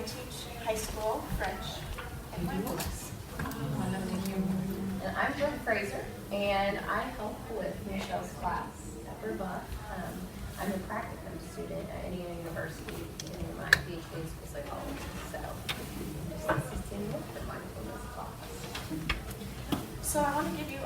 teach high school French and mindfulness. And I'm Brooke Fraser, and I help with Michelle's class at Buff. I'm a practicum student at Indiana University in my PhD in school psychology, so just assisting with the mindfulness class. So I want to give you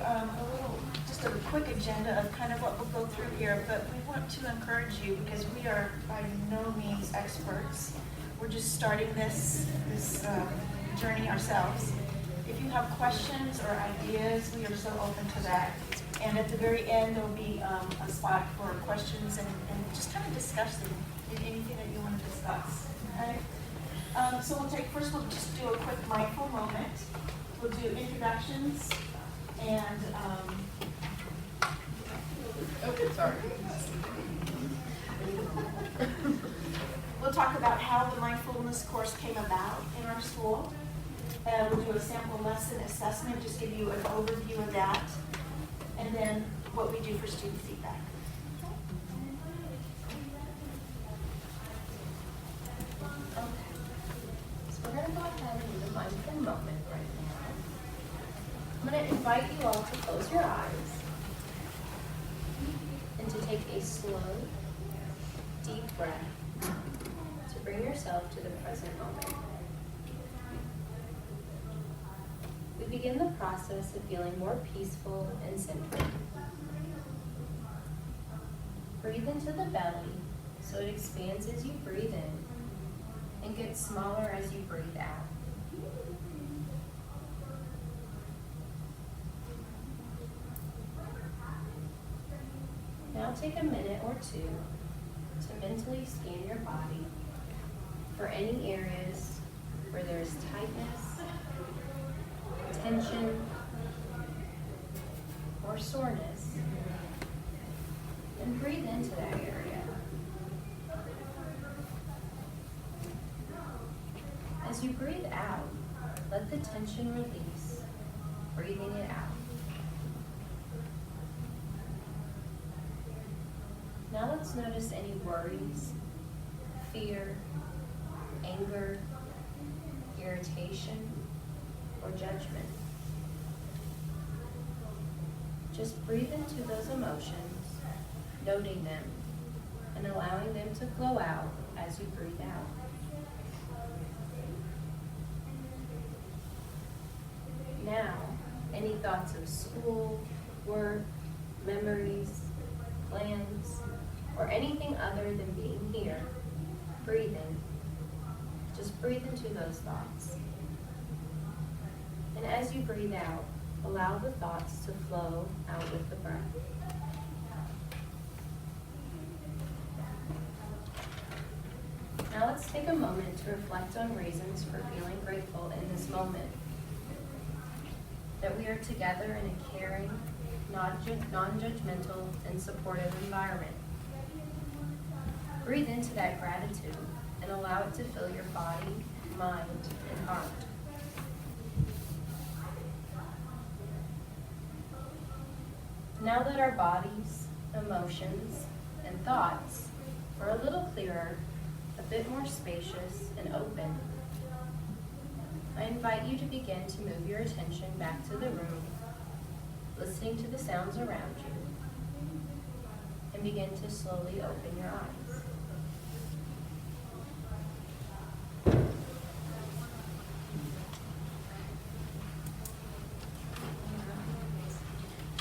just a quick agenda of kind of what we'll go through here, but we want to encourage you because we are by no means experts. We're just starting this journey ourselves. If you have questions or ideas, we are so open to that. And at the very end, there'll be a spot for questions and just kind of discussing anything that you want to discuss. Okay? So we'll just do a quick mindful moment. We'll do introductions and Sorry. we'll talk about how the mindfulness course came about in our school. We'll do a sample lesson assessment, just give you an overview of that, and then what we do for student feedback. Okay. So we're going to go ahead and do the mindful moment right now. I'm going to invite you all to close your eyes and to take a slow, deep breath to bring yourself to the present moment. We begin the process of feeling more peaceful and centered. Breathe into the belly so it expands as you breathe in and gets smaller as you breathe out. Now take a minute or two to mentally scan your body for any areas where there is tightness, tension, or soreness, and breathe into that area. As you breathe out, let the tension release, breathing it out. Now let's notice any worries, fear, anger, irritation, or judgment. Just breathe into those emotions, noting them, and allowing them to flow out as you breathe out. Now, any thoughts of school, work, memories, plans, or anything other than being here, breathing, just breathe into those thoughts. And as you breathe out, allow the thoughts to flow out with the breath. Now let's take a moment to reflect on reasons for feeling grateful in this moment. That we are together in a caring, non-judgmental, and supportive environment. Breathe into that gratitude and allow it to fill your body, mind, and heart. Now that our bodies, emotions, and thoughts are a little clearer, a bit more spacious and open, I invite you to begin to move your attention back to the room, listening to the sounds around you, and begin to slowly open your eyes.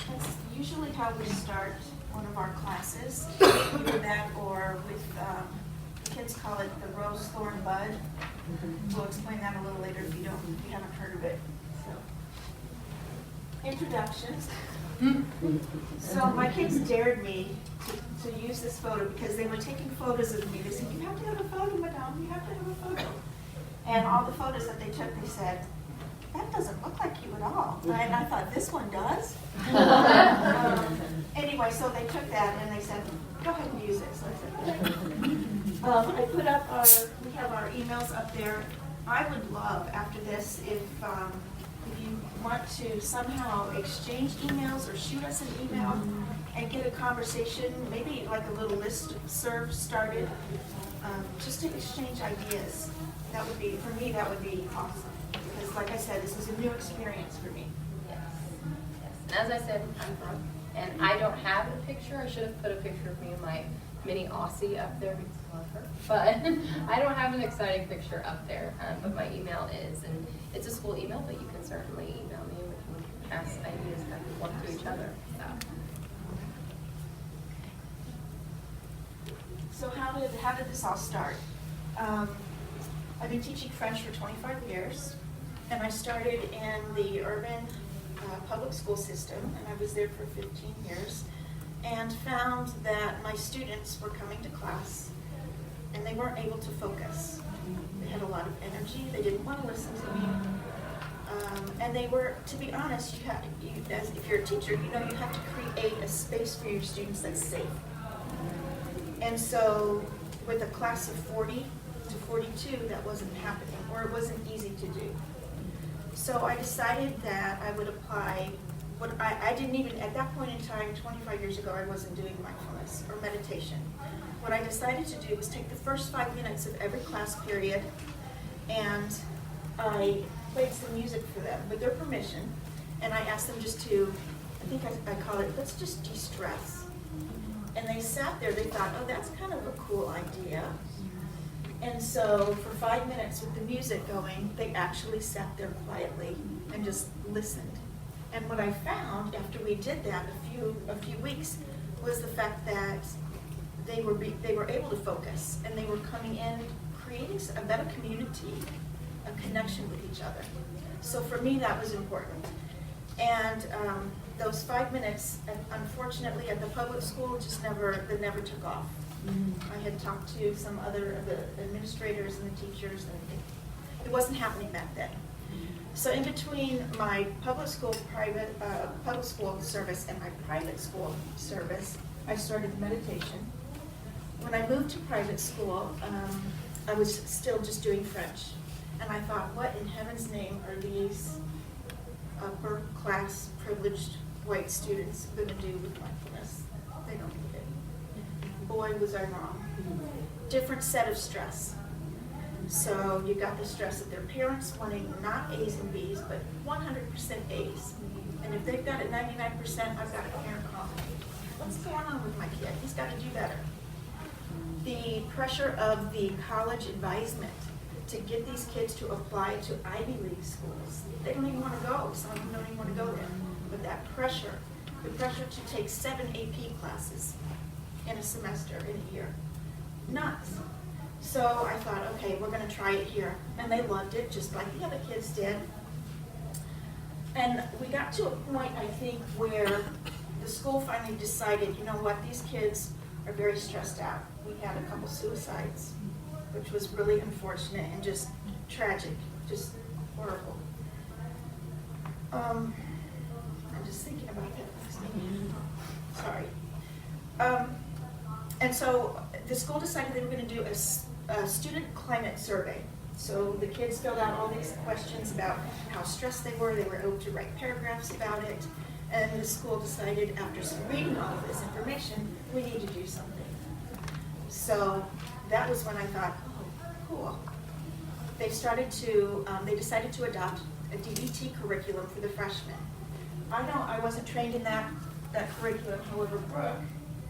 That's usually how we start one of our classes, either that or with, kids call it the rose, thorn, bud. We'll explain that a little later if you haven't heard of it. So, introductions. So my kids dared me to use this photo because they were taking photos of me. They said, "You have to have a photo, madame, you have to have a photo." And all the photos that they took, they said, "That doesn't look like you at all." And I thought, this one does? Anyway, so they took that and they said, "Go ahead and use it." So I said, "Okay." I put up we have our emails up there. I would love after this if you want to somehow exchange emails or shoot us an email and get a conversation, maybe like a little listserv started, just to exchange ideas. That would be, for me, that would be awesome. Because like I said, this is a new experience for me. Yes. Yes. And as I said, I'm drunk, and I don't have a picture. I should have put a picture of me and my mini Aussie up there because I love her. But I don't have an exciting picture up there. But my email is, and it's a school email, but you can certainly email me and we can pass ideas back and forth to each other. So how did this all start? I've been teaching French for 25 years, and I started in the urban public school system, and I was there for 15 years, and found that my students were coming to class, and they weren't able to focus. They had a lot of energy, they didn't want to listen to me, and they were, to be honest, if you're a teacher, you know you have to create a space for your students that's safe. And so with a class of 40 to 42, that wasn't happening, or it wasn't easy to do. So I decided that I would apply what I didn't even, at that point in time, 25 years ago, I wasn't doing mindfulness or meditation. What I decided to do was take the first 5 minutes of every class period, and I played some music for them with their permission, and I asked them just to, I think I call it, let's just de-stress. And they sat there, they thought, oh, that's kind of a cool idea. And so for 5 minutes with the music going, they actually sat there quietly and just listened. And what I found after we did that a few weeks was the fact that they were able to focus, and they were coming in, creating a better community, a connection with each other. So for me, that was important. And those 5 minutes, unfortunately, at the public school, they never took off. I had talked to some other of the administrators and the teachers, and it wasn't happening back then. So in between my public school service and my private school service, I started meditation. When I moved to private school, I was still just doing French. And I thought, what in heaven's name are these upper class privileged white students going to do with mindfulness? They don't need it. Boy, was I wrong. Different set of stress. So you got the stress of their parents wanting not A's and B's, but 100% A's. And if they've got a 99%, I've got a parent calling me. What's going on with my kid? He's got to do better. The pressure of the college advisement to get these kids to apply to Ivy League schools. They don't even want to go. Some of them don't even want to go there. But that pressure, the pressure to take 7 AP classes in a semester, in a year, nuts. So I thought, okay, we're going to try it here. And they loved it, just like the other kids did. And we got to a point, I think, where the school finally decided, you know what, these kids are very stressed out. We had a couple suicides, which was really unfortunate and just tragic, just horrible. I'm just thinking about that. Sorry. And so the school decided they were going to do a student climate survey. So the kids filled out all these questions about how stressed they were able to write paragraphs about it, and the school decided after reading all of this information, we need to do something. So that was when I thought, oh, cool. They decided to adopt a DBT curriculum for the freshmen. I know I wasn't trained in that curriculum, however, Brooke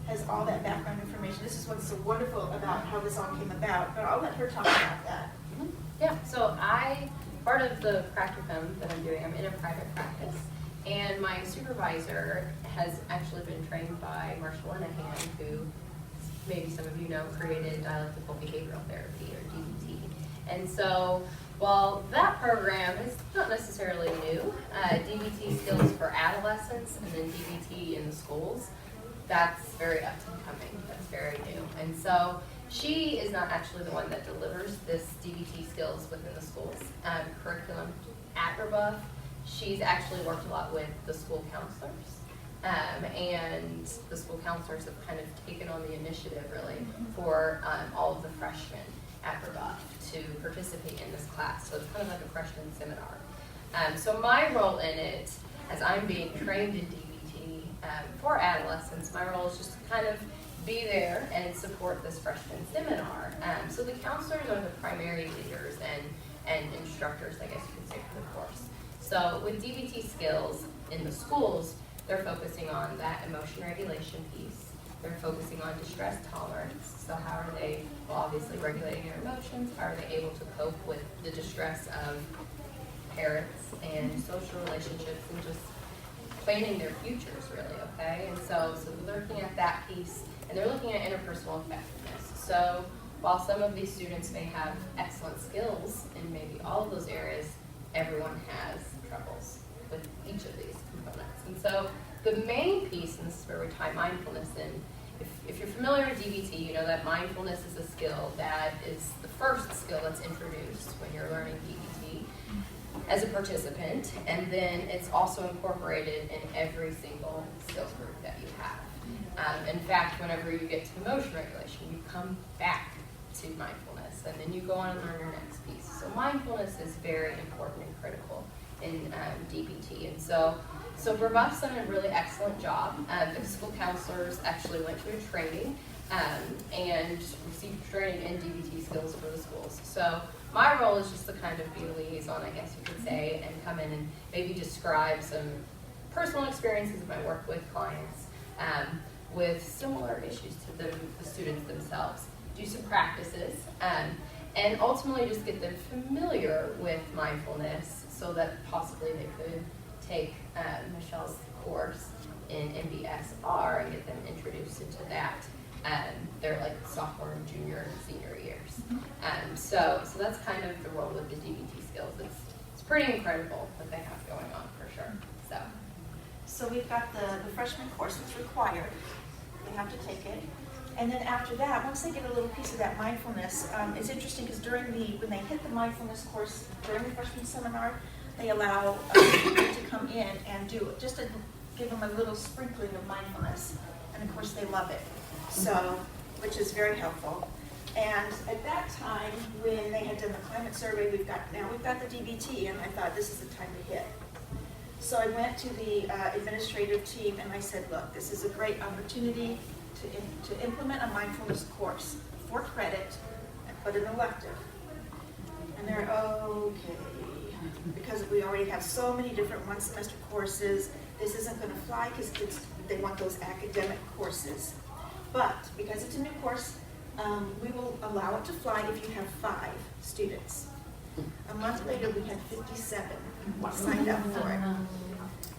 has all that background information. This is what's so wonderful about how this all came about, but I'll let her talk about that. Yeah, so part of the practicum that I'm doing, I'm in a private practice, and my supervisor has actually been trained by Marshall Linehan, who maybe some of you know created dialectical behavioral therapy, or DBT. And so while that program is not necessarily new, DBT skills for adolescents and then DBT in the schools, that's very up and coming, that's very new. And so she is not actually the one that delivers this DBT skills within the schools curriculum at Rebuff. She's actually worked a lot with the school counselors, and the school counselors have kind of taken on the initiative really for all of the freshmen at Rebuff to participate in this class. So it's kind of like a freshman seminar. So my role in it, as I'm being trained in DBT for adolescents, my role is just to kind of be there and support this freshman seminar. So the counselors are the primary leaders and instructors, I guess you could say, for the course. So with DBT skills in the schools, they're focusing on that emotion regulation piece. They're focusing on distress tolerance. So how are they, well, obviously regulating their emotions? How are they able to cope with the distress of parents and social relationships and just planning their futures, really, okay? And so they're looking at that piece, and they're looking at interpersonal effectiveness. So while some of these students may have excellent skills in maybe all of those areas, everyone has troubles with each of these components. And so the main piece, and this is where we tie mindfulness in, if you're familiar with DBT, you know that mindfulness is a skill that is the first skill that's introduced when you're learning DBT as a participant, and then it's also incorporated in every single skills group that you have. In fact, whenever you get to emotion regulation, you come back to mindfulness, and then you go on and learn your next piece. So mindfulness is very important and critical in DBT, and so Brevouf's done a really excellent job. The school counselors actually went to a training and received training in DBT skills for the schools. So my role is just to kind of be a liaison, I guess you could say, and come in and maybe describe some personal experiences of my work with clients with similar issues to the students themselves. Do some practices, and ultimately just get them familiar with mindfulness so that possibly they could take Michelle's course in MBSR and get them introduced into that. They're like sophomore, junior, and senior years. So that's kind of the role with the DBT skills. It's pretty incredible what they have going on for sure. So we've got the freshman course that's required. They have to take it. And then after that, once they get a little piece of that mindfulness, it's interesting because when they hit the mindfulness course during the freshman seminar, they allow people to come in and do it, just to give them a little sprinkling of mindfulness. And of course, they love it. So, which is very helpful. And at that time, when they had done the climate survey, we've got the DBT, and I thought this is the time to hit. So I went to the administrative team and I said, look, this is a great opportunity to implement a mindfulness course, 4 credit, but an elective. And they're okay, because we already have so many different one-semester courses. This isn't going to fly because they want those academic courses. But because it's a new course, we will allow it to fly if you have 5 students. A month later, we had 57 signed up for it.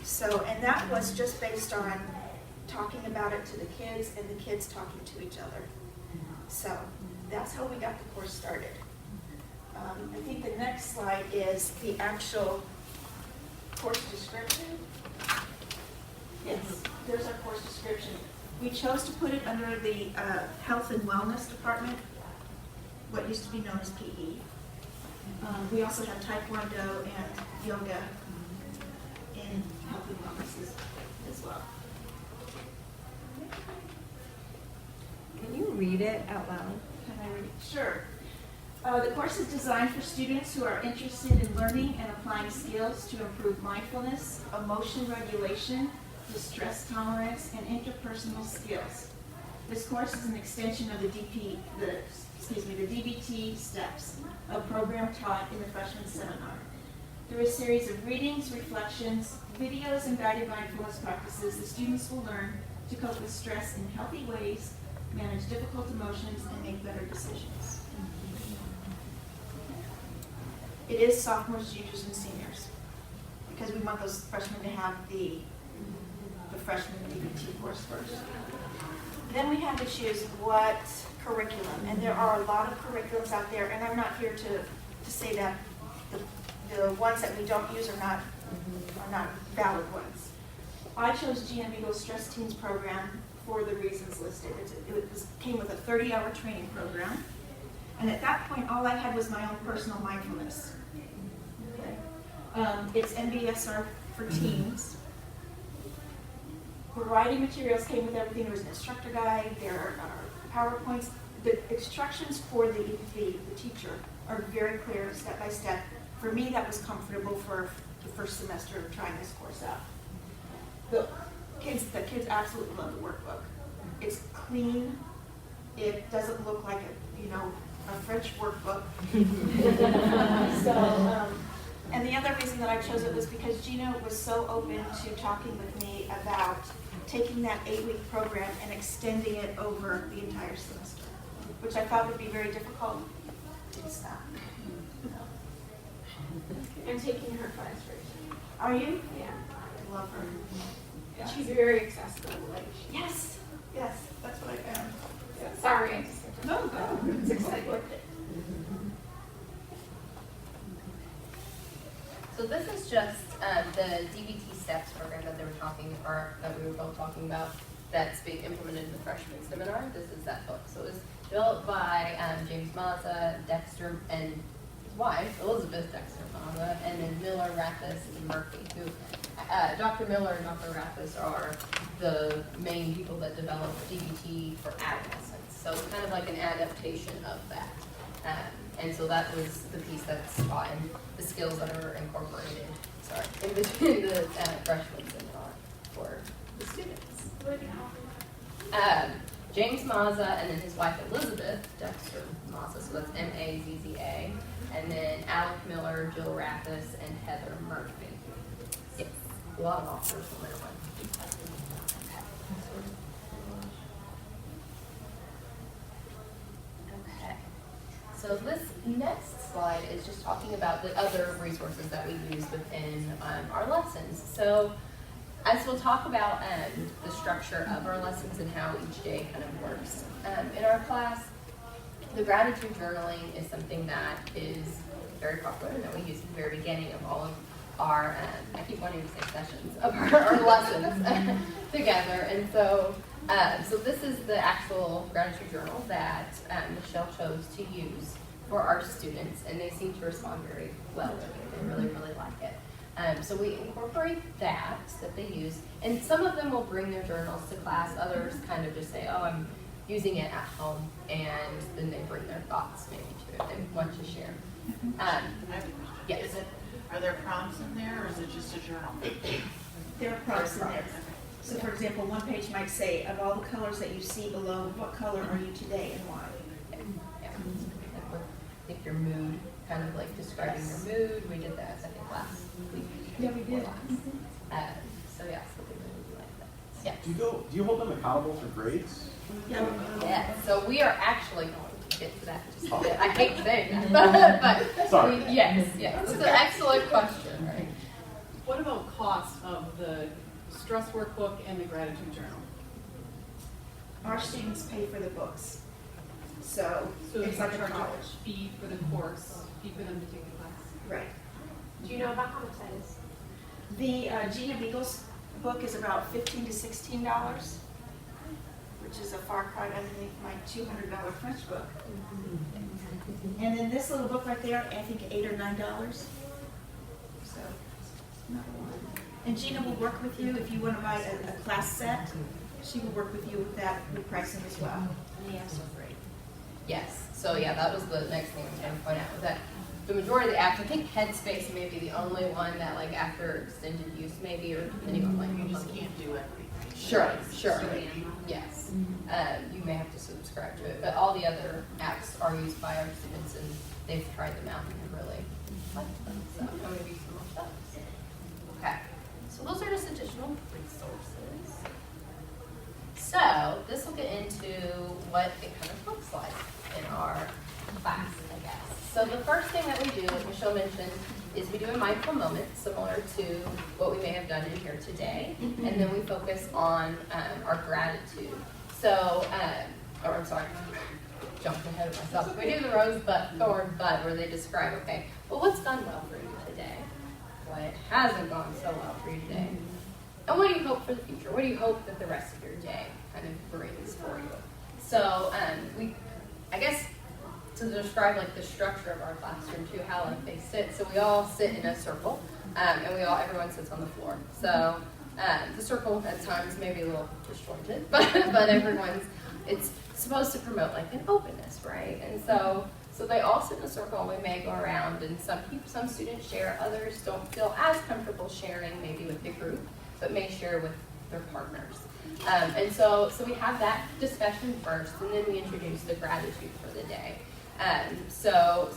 So, and that was just based on talking about it to the kids and the kids talking to each other. So that's how we got the course started. I think the next slide is the actual course description. Yes, there's our course description. We chose to put it under the Health and Wellness Department, what used to be known as PE. We also have Taekwondo and yoga in Health and Wellness as well. Can you read it out loud? Can I read it? Sure. The course is designed for students who are interested in learning and applying skills to improve mindfulness, emotion regulation, distress tolerance, and interpersonal skills. This course is an extension of the DBT steps, a program taught in the freshman seminar. Through a series of readings, reflections, videos, and guided mindfulness practices, the students will learn to cope with stress in healthy ways, manage difficult emotions, and make better decisions. It is sophomores, juniors, and seniors, because we want those freshmen to have the freshman DBT course first. Then we have to choose what curriculum, and there are a lot of curriculums out there, and I'm not here to say that the ones that we don't use are not valid ones. I chose G. Amigo's Stress Teens program for the reasons listed. It came with a 30-hour training program, and at that point, all I had was my own personal mindfulness. Okay. It's MBSR for teens. Variety materials came with everything. There was an instructor guide, there are PowerPoints. The instructions for the teacher are very clear, step by step. For me, that was comfortable for the first semester of trying this course out. The kids absolutely love the workbook. It's clean. It doesn't look like a French workbook. And the other reason that I chose it was because Gina was so open to talking with me about taking that 8-week program and extending it over the entire semester, which I thought would be very difficult. It's not. I'm taking her class right now. Are you? Yeah. I love her. And she's very accessible. Like, Yes, that's what I found. sorry, I just. No, It's exciting. So this is just the DBT STEPS program that they were talking, or that we were both talking about, that's being implemented in the freshman seminar. This is that book. So it was developed by James Mazza, Dexter, and his wife, Elizabeth Dexter Mazza, and then Miller, Rathis, and Murphy, who Dr. Miller and Dr. Rathis are the main people that developed DBT for adolescents. So it's kind of like an adaptation of that. And so that was the piece that's taught and the skills that are incorporated, in between the freshman seminar for the students. James Mazza and then his wife Elizabeth Dexter Mazza, so that's M-A-Z-Z-A, and then Alec Miller, Jill Rathis, and Heather Murphy. Yes, a lot of authors on that one. Okay. So this next slide is just talking about the other resources that we use within our lessons. So as we'll talk about the structure of our lessons and how each day kind of works. In our class, the gratitude journaling is something that is very popular and that we use at the very beginning of all of our, I keep wanting to say sessions, of our lessons together. And so, so this is the actual gratitude journal that Michelle chose to use for our students, and they seem to respond very well with it. They really, really like it. So we incorporate that they use, and some of them will bring their journals to class. Others kind of just say, oh, I'm using it at home, and then they bring their thoughts maybe to it. They want to share. I have a question. Yes. Are there prompts in there, or is it just a journal? There are prompts in there. So for example, one page might say, of all the colors that you see below, what color are you today and why? Yeah. I think your mood, kind of like describing your mood. We did that, I think, last week. Yeah, we did. So yeah, so they really do like that. Yeah. Do you hold them accountable for grades? Yeah. Yeah. So we are actually going to get to that in just a bit. I hate saying that, but Sorry. yes. It's an excellent question, right? What about cost of the stress workbook and the gratitude journal? Our students pay for the books. So So it's you like a charge college. a fee for the course, fee for them to take the class? Right. Do you know about how much that is? The Gina Beagle's book is about $15 to $16, which is a far cry underneath my $200 French book. And then this little book right there, I think $8 or $9. So, not a lot. And Gina will work with you if you want to buy a class set. She will work with you with that, with pricing as well. And the apps are free. Yes. So yeah, that was the next thing I was going to point out, was that the majority of the apps, I think Headspace may be the only one that, like, after extended use maybe, or depending on like You your just monthly. can't do everything. Sure. Yes. You may have to subscribe to it, but all the other apps are used by our students, and they've tried them out and they really like them. So I'm going to use some of those. Okay. So those are just additional resources. So this will get into what it kind of looks like in our class, I guess. So the first thing that we do, as Michelle mentioned, is we do a mindful moment similar to what we may have done in here today, and then we focus on our gratitude. So, or I'm sorry, jumped ahead of myself. We do the rose, thorn, bud, where they describe, okay, well, what's gone well for you today? What hasn't gone so well for you today? And what do you hope for the future? What do you hope that the rest of your day kind of brings for you? So, I guess, to describe like the structure of our classroom too, how like they sit. So we all sit in a circle, and everyone sits on the floor. So the circle at times may be a little disjointed, but it's supposed to promote like an openness, right? And so they all sit in a circle, and we may go around, and some students share, others don't feel as comfortable sharing maybe with the group, but may share with their partners. And so we have that discussion first, and then we introduce the gratitude for the day. So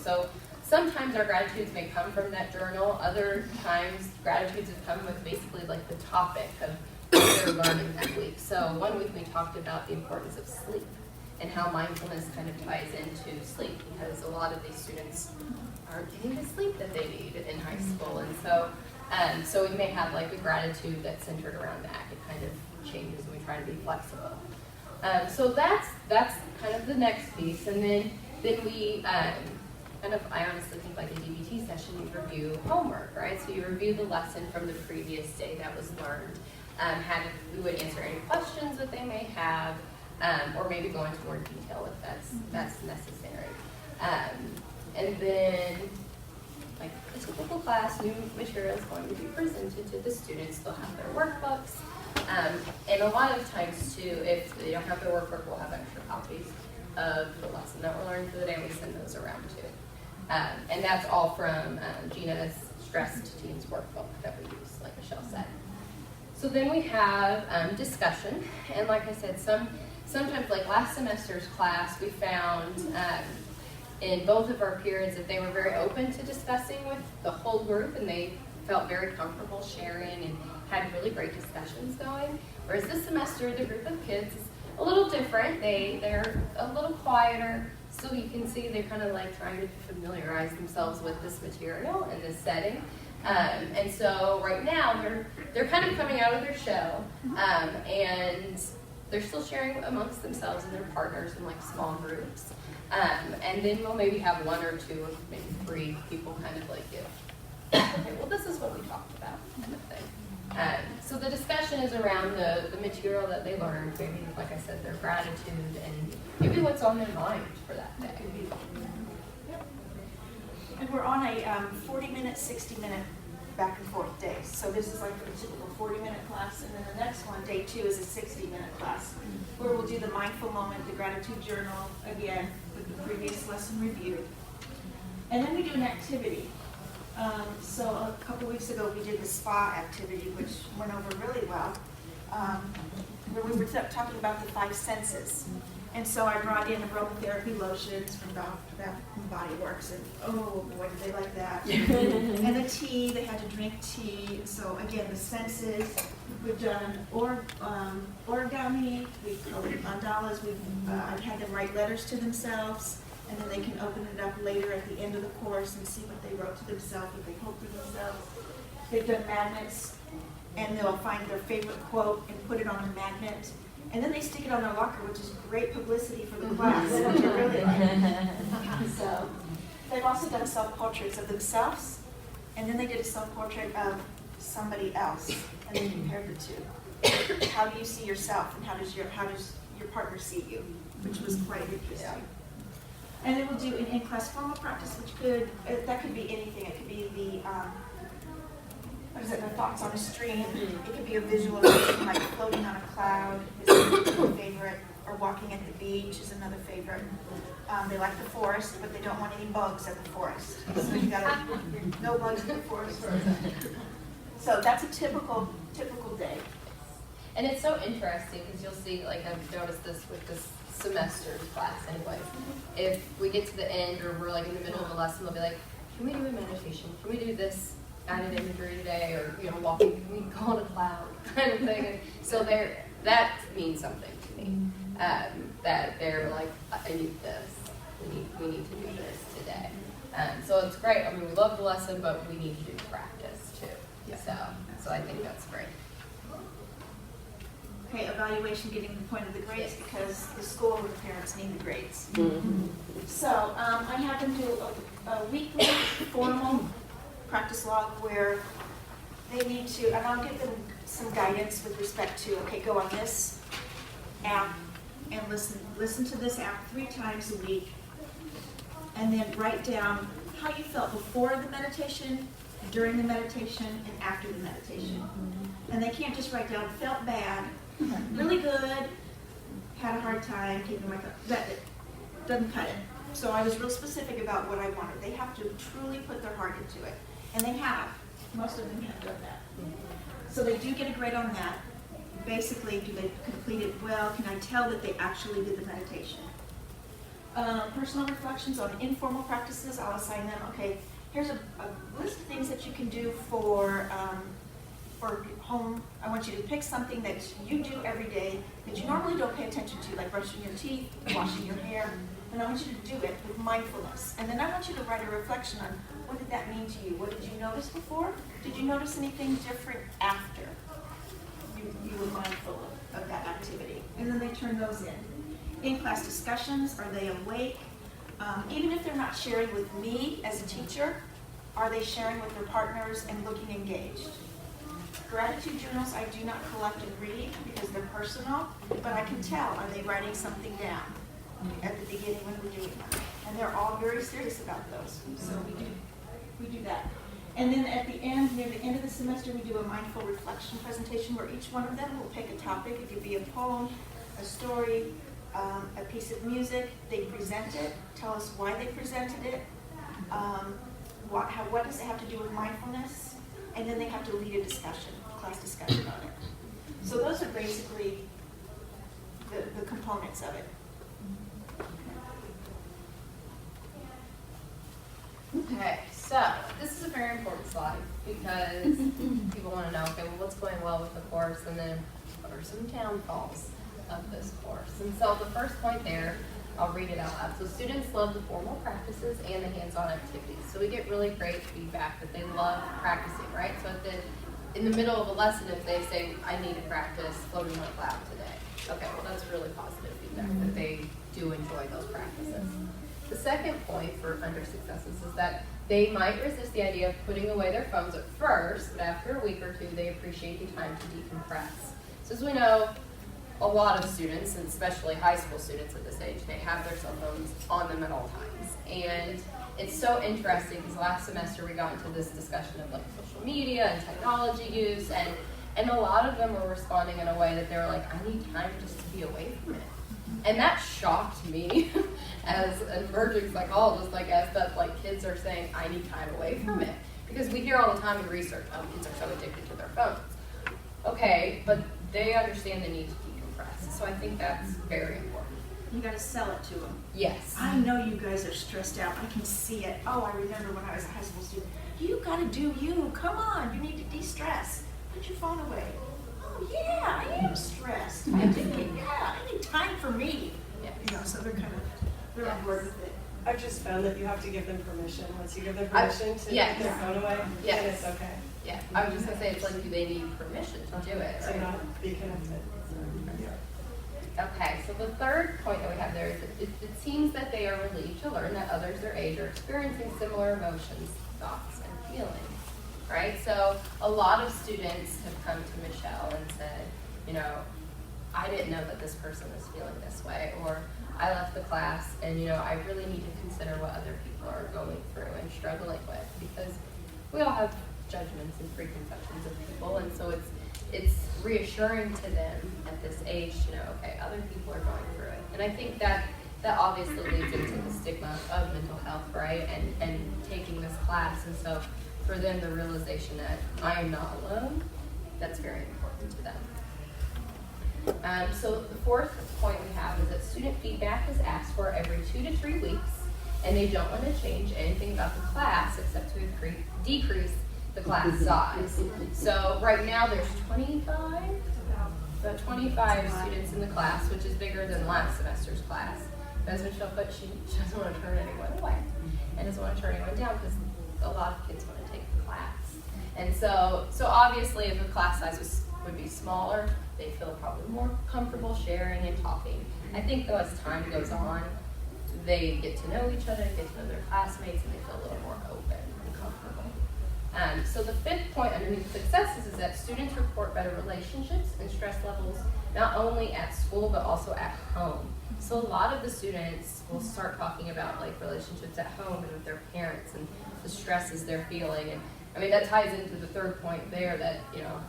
sometimes our gratitudes may come from that journal. Other times, gratitudes have come with basically like the topic of what they're learning that week. So one week we talked about the importance of sleep and how mindfulness kind of ties into sleep, because a lot of these students aren't getting the sleep that they need in high school. And so we may have like a gratitude that's centered around that. It kind of changes, and we try to be flexible. So that's kind of the next piece. And then we I honestly think like a DBT session, you review homework, right? So you review the lesson from the previous day that was learned. We would answer any questions that they may have, or maybe go into more detail if that's necessary. And then, like a typical class, new material is going to be presented to the students. They'll have their workbooks. And a lot of times too, if they don't have their workbook, we'll have extra copies of the lesson that we're learning for the day, and we send those around too. And that's all from Gina's Stressed Teens workbook that we use, like Michelle said. So then we have discussion, and like I said, sometimes like last semester's class, we found in both of our periods that they were very open to discussing with the whole group, and they felt very comfortable sharing and had really great discussions going. Whereas this semester, the group of kids is a little different. They're a little quieter, so you can see they're kind of like trying to familiarize themselves with this material and this setting. And so right now they're kind of coming out of their shell, and they're still sharing amongst themselves and their partners in like small groups. And then we'll maybe have one or two, or maybe three people kind of like give, okay, well this is what we talked about, kind of thing. So the discussion is around the material that they learned, maybe, like I said, their gratitude, and maybe what's on their mind for that day. And we're on a 40-minute, 60-minute back and forth day. So this is like a typical 40-minute class, and then the next one, day 2, is a 60-minute class, where we'll do the mindful moment, the gratitude journal, again, with the previous lesson review. And then we do an activity. So a couple weeks ago, we did the spa activity, which went over really well, where we were talking about the 5 senses. And so I brought in aromatherapy lotions from Bath & Body Works, and oh boy, did they like that. And the tea, they had to drink tea. So again, the senses, we've done origami, we've colored mandalas, I've had them write letters to themselves, and then they can open it up later at the end of the course and see what they wrote to themselves, what they hoped for themselves. They've done magnets, and they'll find their favorite quote and put it on a magnet. And then they stick it on their locker, which is great publicity for the class, which I really like. So they've also done self-portraits of themselves, and then they did a self-portrait of somebody else, and they compared the two. How do you see yourself, and how does your partner see you? Which was quite interesting. Yeah. And then we'll do an in-class formal practice, which that could be anything. It could be the thoughts on a stream. It could be a visualization, like floating on a cloud is a favorite, or walking at the beach is another favorite. They like the forest, but they don't want any bugs at the forest. So you gotta, no bugs in the forest. So that's a typical day. And it's so interesting because you'll see, like I've noticed this with this semester's class anyway. If we get to the end or we're like in the middle of a lesson, they'll be like, can we do a meditation? Can we do this guided imagery today? Or, walking, can we go on a cloud kind of thing? And so that means something to me. That they're like, I need this. We need to do this today. So it's great. I mean, we love the lesson, but we need to do practice too. Yeah. So I think that's great. Okay, evaluation, getting the point of the grades, because the school and the parents need the grades. So I have them do a weekly formal practice log where they need to, and I'll give them some guidance with respect to, okay, go on this app and listen to this app 3 times a week, and then write down how you felt before the meditation, during the meditation, and after the meditation. And they can't just write down, felt bad, really good, had a hard time keeping my thoughts. That doesn't cut it. So I was real specific about what I wanted. They have to truly put their heart into it. And they have. Most of them have done that. So they do get a grade on that. basically, do they complete it well? Can I tell that they actually did the meditation? Personal reflections on informal practices, I'll assign them, okay, here's a list of things that you can do for home. I want you to pick something that you do every day that you normally don't pay attention to, like brushing your teeth, washing your hair, and I want you to do it with mindfulness. And then I want you to write a reflection on what did that mean to you? What did you notice before? Did you notice anything different after you were mindful of that activity? And then they turn those in. In-class discussions, are they awake? Even if they're not sharing with me as a teacher, are they sharing with their partners and looking engaged? Gratitude journals I do not collect and read because they're personal, but I can tell, are they writing something down at the beginning when we're doing them? And they're all very serious about those, so we do that. And then at the end, near the end of the semester, we do a mindful reflection presentation where each one of them will pick a topic. It could be a poem, a story, a piece of music. They present it, tell us why they presented it, what does it have to do with mindfulness, and then they have to lead a discussion, class discussion on it. So those are basically the components of it. Okay, so this is a very important slide because people want to know, okay, well, what's going well with the course, and then what are some downfalls of this course? And so the first point there, I'll read it out loud. So students love the formal practices and the hands-on activities. So we get really great feedback that they love practicing, right? So in the middle of a lesson, if they say, I need to practice floating my cloud today. Okay, well, that's really positive feedback that they do enjoy those practices. The second point for under successes is that they might resist the idea of putting away their phones at first, but after a week or two, they appreciate the time to decompress. So as we know, a lot of students, and especially high school students at this age, they have their cell phones on them at all times. And it's so interesting because last semester we got into this discussion of like social media and technology use, and a lot of them were responding in a way that they were like, I need time just to be away from it. And that shocked me as an emerging psychologist, like as that like kids are saying, I need time away from it. Because we hear all the time in research, kids are so addicted to their phones. Okay, but they understand the need to decompress. So I think that's very important. You got to sell it to them. Yes. I know you guys are stressed out. I can see it. Oh, I remember when I was a high school student. You got to do you. Come on. You need to de-stress. Put your phone away. Oh, yeah, I am stressed. I need time for me. Yes. You know, so they're on board with it. I've just found that you have to give them permission. Once you give them permission to yes. put their phone away, Yes. then it's okay. Yeah, I was just going to say, it's like, do they need permission to do it, To right? not be connected. Okay, so the third point that we have there is that it seems that they are relieved to learn that others their age are experiencing similar emotions, thoughts, and feelings, right? So a lot of students have come to Michelle and said, you know, I didn't know that this person was feeling this way, or I left the class and, you know, I really need to consider what other people are going through and struggling with, because we all have judgments and preconceptions of people, and so it's reassuring to them at this age to know, okay, other people are going through it. And I think that obviously leads into the stigma of mental health, right? And taking this class. And so for them, the realization that I am not alone, that's very important to them. So the fourth point we have is that student feedback is asked for every 2 to 3 weeks, and they don't want to change anything about the class except to decrease the class size. So right now there's about 25 students in the class, which is bigger than last semester's class. As Michelle put, she doesn't want to turn anyone away and doesn't want to turn anyone down because a lot of kids want to take the class. And so obviously if the class size would be smaller, they feel probably more comfortable sharing and talking. I think though as time goes on, they get to know each other, get to know their classmates, and they feel a little more open and comfortable. So the fifth point underneath successes is that students report better relationships and stress levels, not only at school, but also at home. So a lot of the students will start talking about like relationships at home and with their parents and the stresses they're feeling. And I mean, that ties into the third point there that, you know,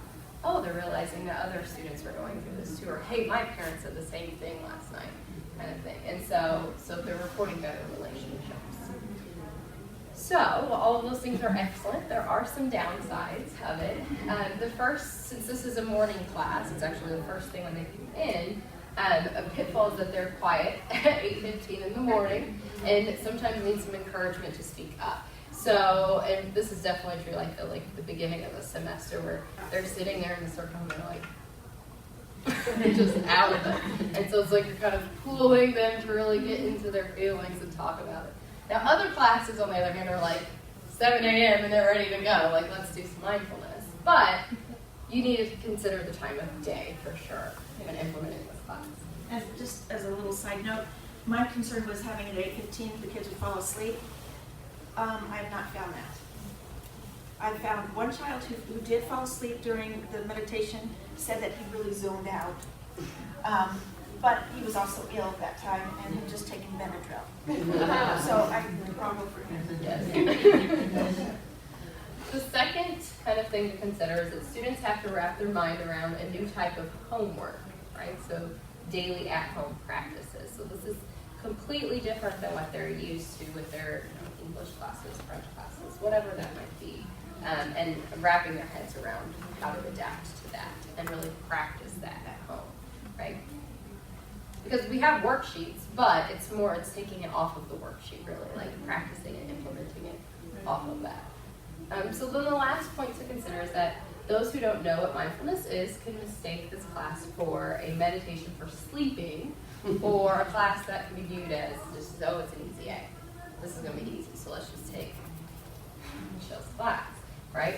oh, they're realizing that other students are going through this too, or hey, my parents said the same thing last night, kind of thing. And so they're reporting better relationships. So, while all of those things are excellent, there are some downsides of it. The first, since this is a morning class, it's actually the first thing when they come in, a pitfall is that they're quiet at 8:15 in the morning, and sometimes need some encouragement to speak up. So, and this is definitely true, like the beginning of the semester where they're sitting there in the circle and they're like, they're just out of it. And so it's like you're kind of pulling them to really get into their feelings and talk about it. Now, other classes, on the other hand, are like 7 a.m. and they're ready to go. Like, let's do some mindfulness. But you need to consider the time of day for sure when implementing this class. And just as a little side note, my concern was having it at 8:15, the kids would fall asleep. I have not found that. I found one child who did fall asleep during the meditation, said that he really zoned out. But he was also ill at that time and had just taken Benadryl. So I bravo for him. Yes. The second kind of thing to consider is that students have to wrap their mind around a new type of homework, right? So daily at-home practices. So this is completely different than what they're used to with their English classes, French classes, whatever that might be. And wrapping their heads around how to adapt to that and really practice that at home, right? Because we have worksheets, but it's taking it off of the worksheet, really, like practicing and implementing it off of that. So then the last point to consider is that those who don't know what mindfulness is can mistake this class for a meditation for sleeping or a class that can be viewed as just, oh, it's an easy A. This is going to be easy, so let's just take Michelle's class, right?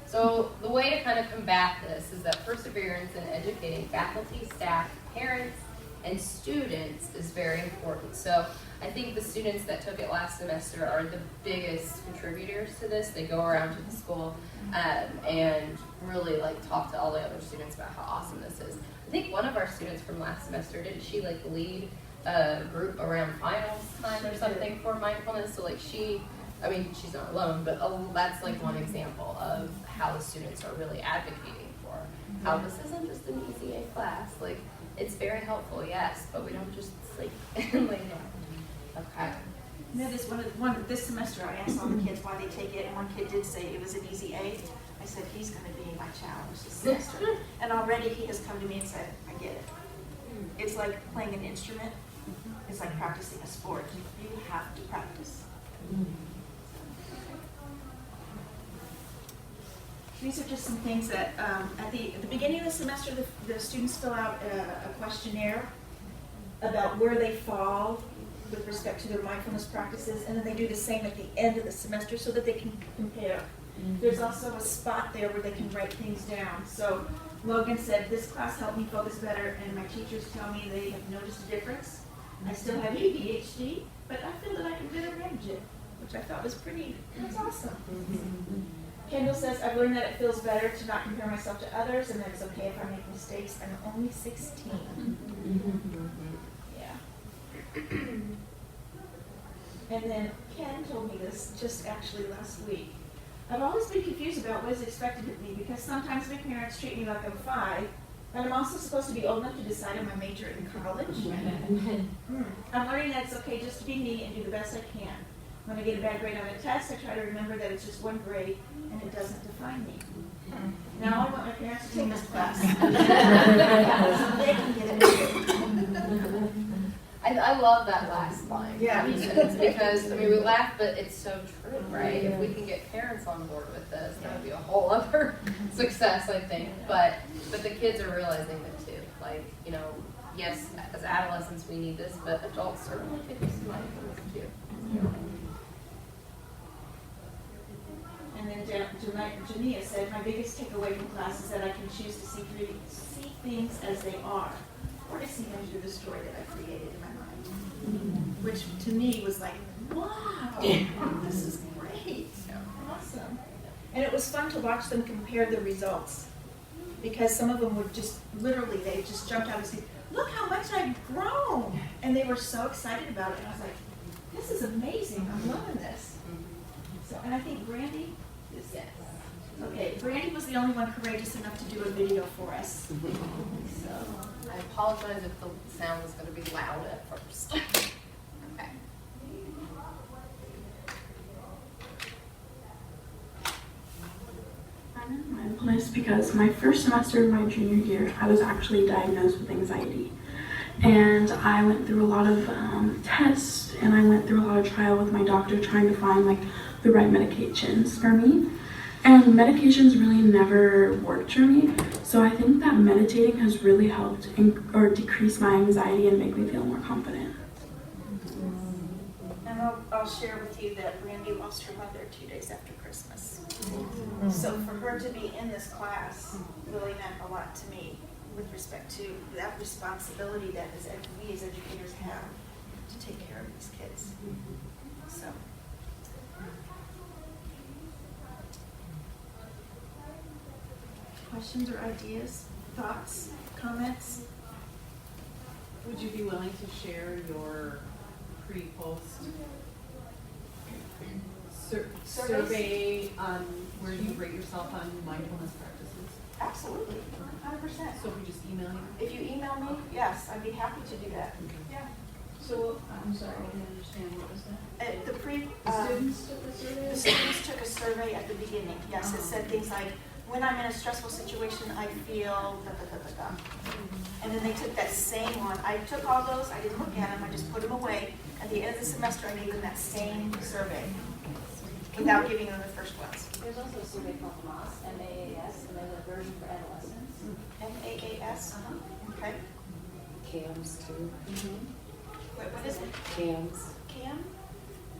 So the way to kind of combat this is that perseverance in educating faculty, staff, parents, and students is very important. So I think the students that took it last semester are the biggest contributors to this. They go around to the school and really like talk to all the other students about how awesome this is. I think one of our students from last semester, didn't she like lead a group around finals time or something for mindfulness? So like she's not alone, but that's like one example of how the students are really advocating for how this isn't just an easy A class. Like, it's very helpful, yes, but we don't just sleep and lay down. Okay. You know, this semester I asked all the kids why they take it, and one kid did say it was an easy A. I said, he's going to be my challenge this semester. And already he has come to me and said, I get it. It's like playing an instrument. It's like practicing a sport. You have to practice. These are just some things that at the beginning of the semester, the students fill out a questionnaire about where they fall with respect to their mindfulness practices, and then they do the same at the end of the semester so that they can compare. There's also a spot there where they can write things down. So Logan said, this class helped me focus better, and my teachers tell me they have noticed a difference. I still have ADHD, but I feel that I can better manage it, which I thought was that's awesome. Kendall says, I've learned that it feels better to not compare myself to others, and that it's okay if I make mistakes. I'm only 16. Yeah. And then Ken told me this just actually last week. I've always been confused about what is expected of me because sometimes my parents treat me like I'm 5, but I'm also supposed to be old enough to decide on my major in college. I'm learning that it's okay just to be me and do the best I can. When I get a bad grade on a test, I try to remember that it's just one grade and it doesn't define me. Now I want my parents to take this class so they can get it. I love that last line. Yeah. Because, we laugh, but it's so true, right? If we can get parents on board with this, that would be a whole other success, I think. But the kids are realizing that too. Like, yes, as adolescents we need this, but adults certainly could use some mindfulness too. And then Jania said, my biggest takeaway from class is that I can choose to see things as they are, or to see them through the story that I created in my mind. Which to me was like, wow, this is great, awesome. And it was fun to watch them compare the results, because some of them would just, literally, they just jumped out and said, look how much I've grown. And they were so excited about it, and I was like, this is amazing, I'm loving this. So, and I think Brandy is, Yes. okay, Brandy was the only one courageous enough to do a video for us. So, I apologize if the sound is going to be loud at first. Okay. Mindfulness because my first semester of my junior year, I was actually diagnosed with anxiety. And I went through a lot of tests, and I went through a lot of trial with my doctor trying to find like the right medications for me. And medications really never worked for me. So I think that meditating has really helped or decrease my anxiety and make me feel more confident. And I'll share with you that Randy lost her mother 2 days after Christmas. So for her to be in this class really meant a lot to me with respect to that responsibility that we as educators have to take care of these kids. So. Questions or ideas, thoughts, comments? Would you be willing to share your pre-post survey on where you rate yourself on mindfulness practices? Absolutely, 100%. So if we just email you? If you email me, yes, I'd be happy to do that. Yeah. So, I'm sorry, I didn't understand, what was that? The Students took the survey? The students took a survey at the beginning. Yes, it said things like, when I'm in a stressful situation, I feel da da da da da. And then they took that same one. I took all those, I didn't look at them, I just put them away. At the end of the semester, I gave them that same survey without giving them the first ones. There's also a survey called MAS, M-A-A-S, and there's a version for adolescents. MAAS, okay. CAMS too. What is it? CAMS. CAM?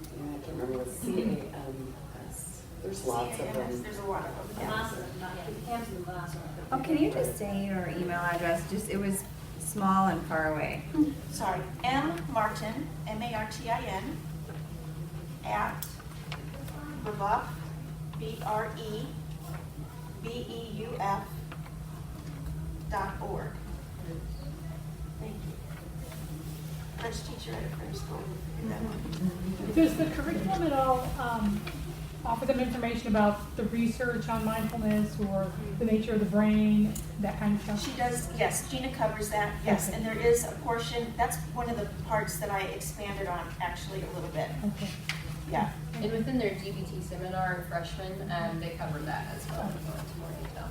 Yeah, I can remember what CAMS. There's lots of CAMS, them. there's a lot of them. The Yeah. MAS, not yet, the CAMS and the MAS are. Oh, can you just say your email address? Just, it was small and far away. Sorry, M. Martin, M-A-R-T-I-N, at Brebeuf, BREBEUF.org. Thank you. French teacher at a French school. Does the curriculum at all offer them information about the research on mindfulness or the nature of the brain, that kind of stuff? She does, yes, Gina covers that, yes, Okay. and there is a portion, that's one of the parts that I expanded on actually a little bit, Okay. yeah. And within their GBT seminar in freshman, they covered that as well, to go into more detail.